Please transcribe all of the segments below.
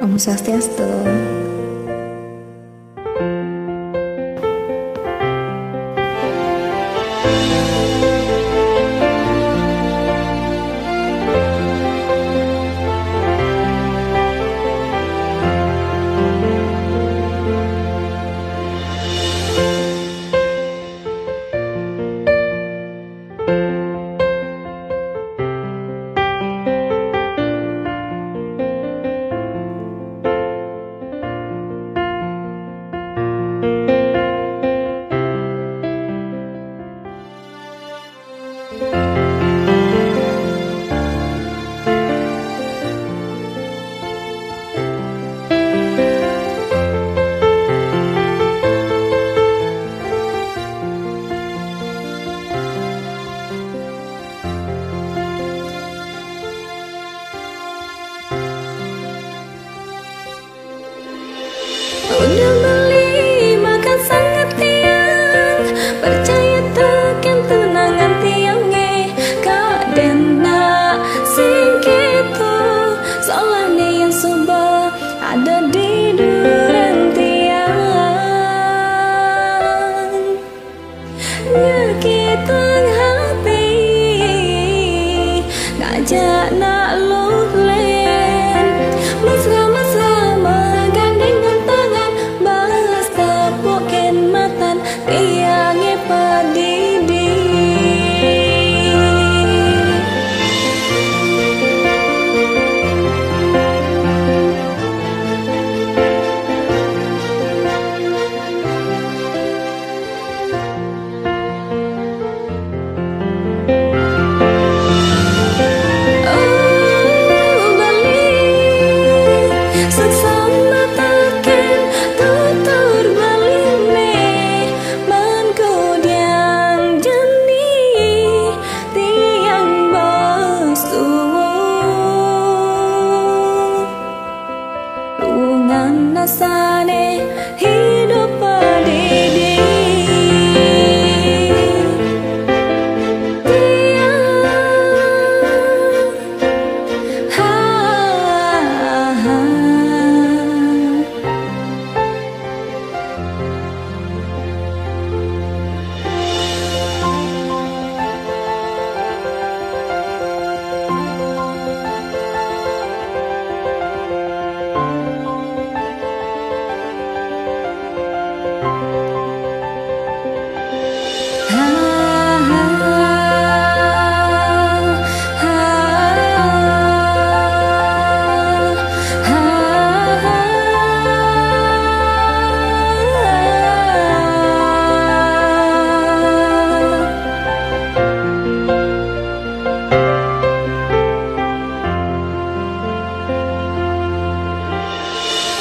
Om Swastiastu. Udah beli makan sangat tiang, percaya tekan tunangan tiangnya kak dena sing gitu soalnya yang suba ada di duran tiang nyakitan hati ngajak nak lulen mesra-mesra menggandengkan tangan balas tepukin matan tiangnya padidi. Nasane hidup padidi tiang ha, ha.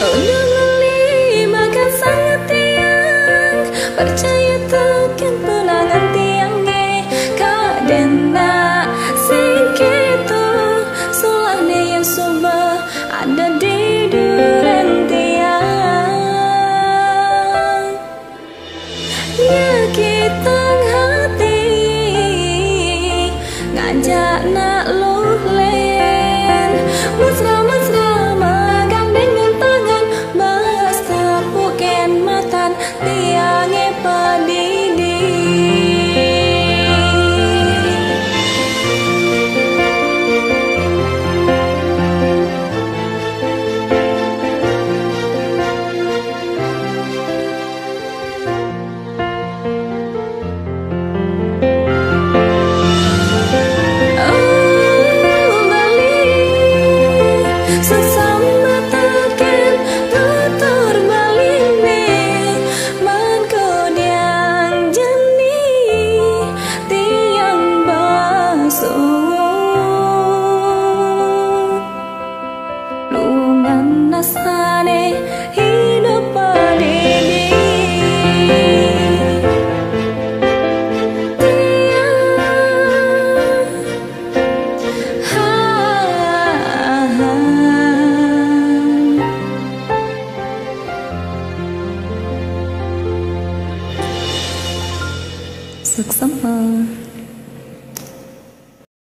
Udah beli makan sangat tiang, percaya tekan tunangan tiangnya kak dena sing gitu soalnya yang suba ada di duran tiang nyakitan hati ngajak nak lulen mesra-mesra tiangnya padidi. Oh, Bali,